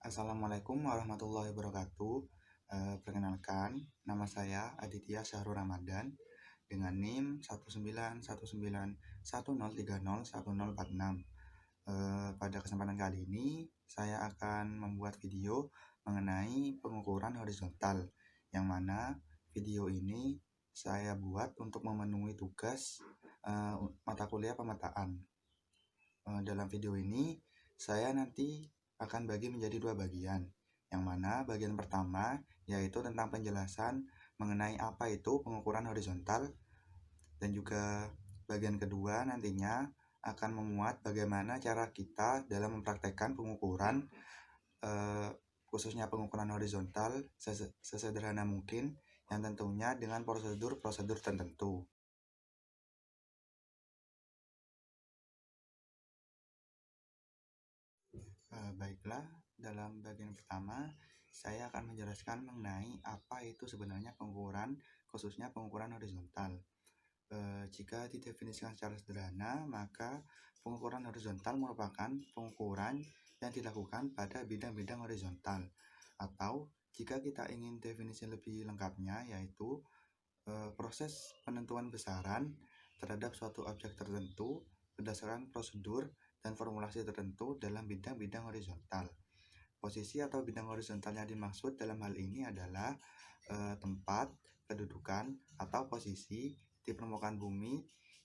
Assalamualaikum warahmatullahi wabarakatuh. Perkenalkan, nama saya Aditya Syahrul Ramadan dengan NIM 1919110301046. Pada kesempatan kali ini, saya akan membuat video mengenai pengukuran horizontal, yang mana video ini saya buat untuk memenuhi tugas mata kuliah pemetaan. Dalam video ini, saya nanti akan bagi menjadi dua bagian, yang mana bagian pertama yaitu tentang penjelasan mengenai apa itu pengukuran horizontal, dan juga bagian kedua nantinya akan memuat bagaimana cara kita dalam mempraktekkan pengukuran, khususnya pengukuran horizontal sesederhana mungkin, yang tentunya dengan prosedur-prosedur tertentu. Baiklah, dalam bagian pertama, saya akan menjelaskan mengenai apa itu sebenarnya pengukuran, khususnya pengukuran horizontal. Jika didefinisikan secara sederhana, maka pengukuran horizontal merupakan pengukuran yang dilakukan pada bidang-bidang horizontal. Atau jika kita ingin definisi lebih lengkapnya, yaitu proses penentuan besaran terhadap suatu objek tertentu berdasarkan prosedur dan formulasi tertentu dalam bidang-bidang horizontal. Posisi atau bidang horizontal yang dimaksud dalam hal ini adalah tempat, kedudukan, atau posisi di permukaan bumi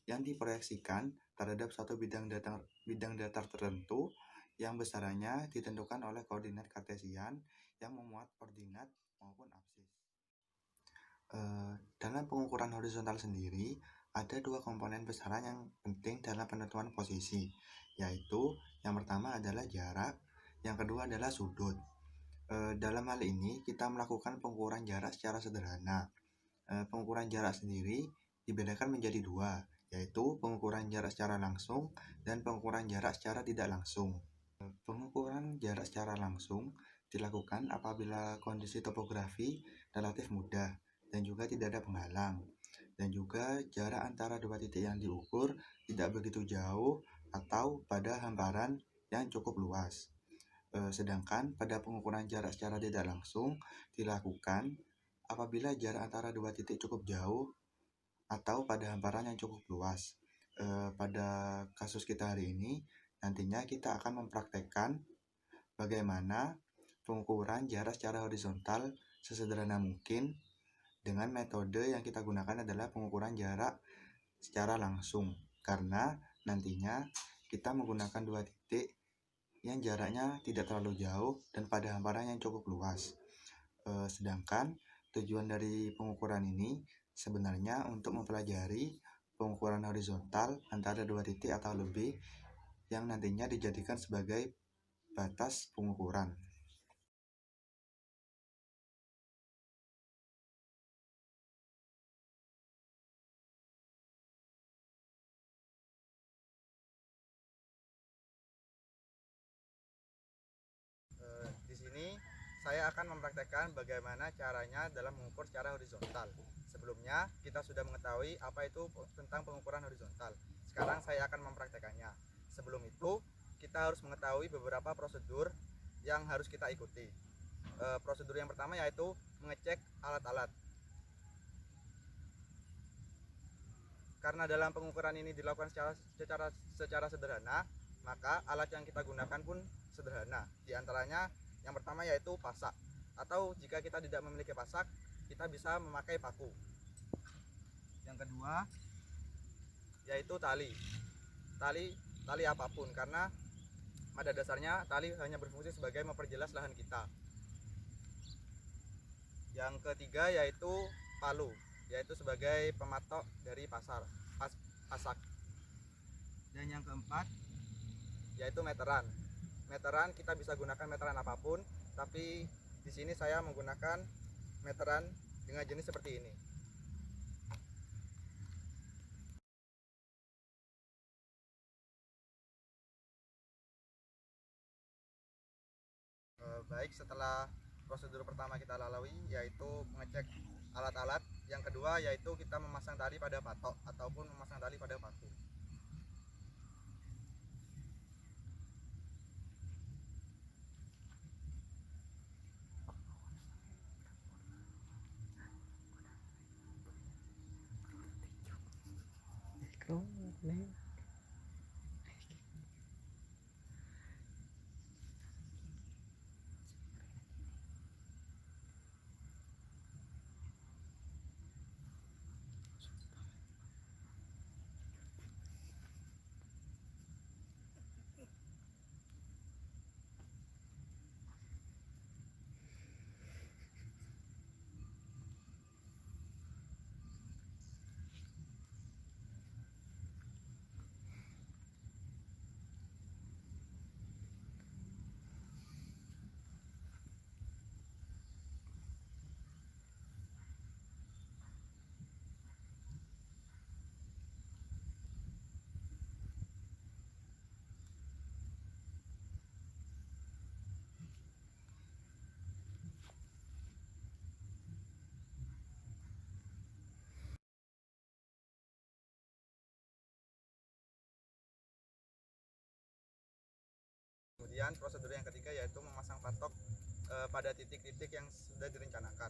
yang diproyeksikan terhadap suatu bidang datar tertentu yang besarannya ditentukan oleh koordinat kartesian yang memuat koordinat maupun absis. Dalam pengukuran horizontal sendiri, ada dua komponen besaran yang penting dalam penentuan posisi, yaitu yang pertama adalah jarak, yang kedua adalah sudut. Dalam hal ini, kita melakukan pengukuran jarak secara sederhana. Pengukuran jarak sendiri dibedakan menjadi dua, yaitu pengukuran jarak secara langsung dan pengukuran jarak secara tidak langsung. Pengukuran jarak secara langsung dilakukan apabila kondisi topografi relatif mudah dan juga tidak ada penghalang, dan juga jarak antara dua titik yang diukur tidak begitu jauh atau pada hamparan yang cukup luas. Sedangkan pada pengukuran jarak secara tidak langsung dilakukan apabila jarak antara dua titik cukup jauh atau pada hamparan yang cukup luas. Pada kasus kita hari ini, nantinya kita akan mempraktekkan bagaimana pengukuran jarak secara horizontal sesederhana mungkin dengan metode yang kita gunakan adalah pengukuran jarak secara langsung, karena nantinya kita menggunakan dua titik yang jaraknya tidak terlalu jauh dan pada hamparan yang cukup luas. Sedangkan tujuan dari pengukuran ini sebenarnya untuk mempelajari pengukuran horizontal antara dua titik atau lebih yang nantinya dijadikan sebagai batas pengukuran. Di sini saya akan mempraktekkan bagaimana caranya dalam mengukur secara horizontal. Sebelumnya kita sudah mengetahui apa itu tentang pengukuran horizontal. Sekarang saya akan mempraktekannya. Sebelum itu kita harus mengetahui beberapa prosedur yang harus kita ikuti. Prosedur yang pertama yaitu mengecek alat-alat. Karena dalam pengukuran ini dilakukan secara sederhana, maka alat yang kita gunakan pun sederhana. Di antaranya yang pertama yaitu pasak, atau jika kita tidak memiliki pasak, kita bisa memakai paku. Yang kedua yaitu tali. Tali apapun, karena pada dasarnya tali hanya berfungsi sebagai memperjelas lahan kita. Yang ketiga yaitu palu, yaitu sebagai pematok dari pasak. Dan yang keempat yaitu meteran. Meteran kita bisa gunakan meteran apapun, tapi di sini saya menggunakan meteran dengan jenis seperti ini. Baik, setelah prosedur pertama kita lalui yaitu mengecek alat-alat, yang kedua yaitu kita memasang tali pada patok ataupun memasang tali pada paku. Kemudian prosedur yang ketiga yaitu memasang patok pada titik-titik yang sudah direncanakan.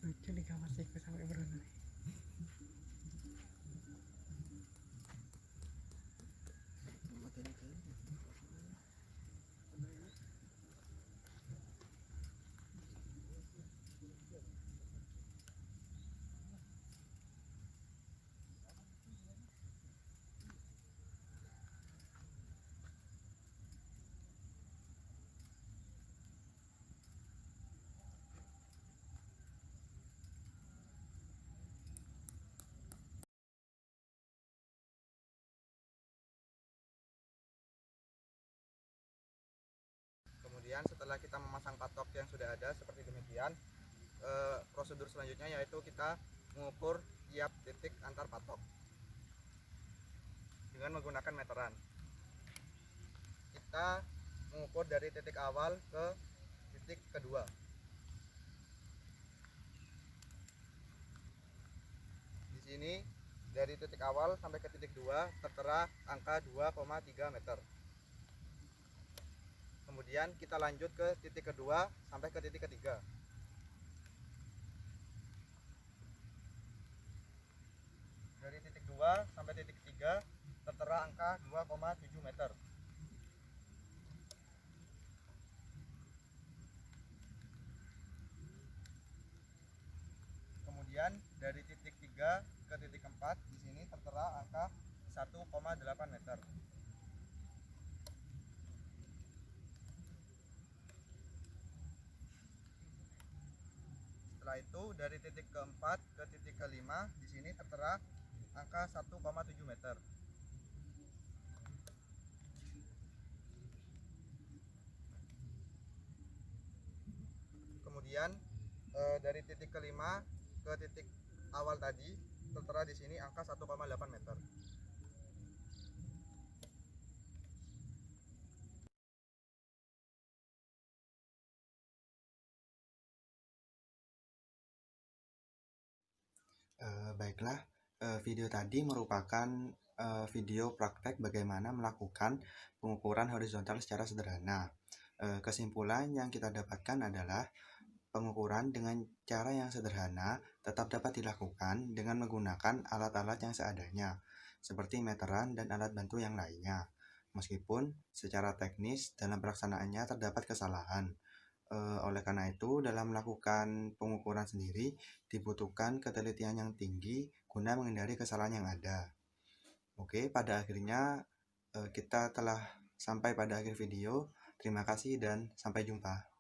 Lucu nih kamar sihku sampai berenang. Kemudian setelah kita memasang patok yang sudah ada seperti demikian, prosedur selanjutnya yaitu kita mengukur tiap titik antar patok dengan menggunakan meteran. Kita mengukur dari titik awal ke titik kedua. Di sini dari titik awal sampai ke titik 2 tertera angka 2,3 meter. Kemudian kita lanjut ke titik kedua sampai ke titik ketiga. Dari titik 2 sampai titik 3 tertera angka 2,7 meter. Kemudian dari titik 3 ke titik 4 di sini tertera angka 1,8 meter. Setelah itu dari titik keempat ke titik kelima di sini tertera angka 1,7 meter. Kemudian dari titik kelima ke titik awal tadi tertera di sini angka 1,8 meter. Baiklah, video tadi merupakan video praktek bagaimana melakukan pengukuran horizontal secara sederhana. Kesimpulan yang kita dapatkan adalah pengukuran dengan cara yang sederhana tetap dapat dilakukan dengan menggunakan alat-alat yang seadanya, seperti meteran dan alat bantu yang lainnya. Meskipun secara teknis dalam pelaksanaannya terdapat kesalahan. Oleh karena itu, dalam melakukan pengukuran sendiri dibutuhkan ketelitian yang tinggi guna menghindari kesalahan yang ada. Oke, pada akhirnya kita telah sampai pada akhir video. Terima kasih dan sampai jumpa.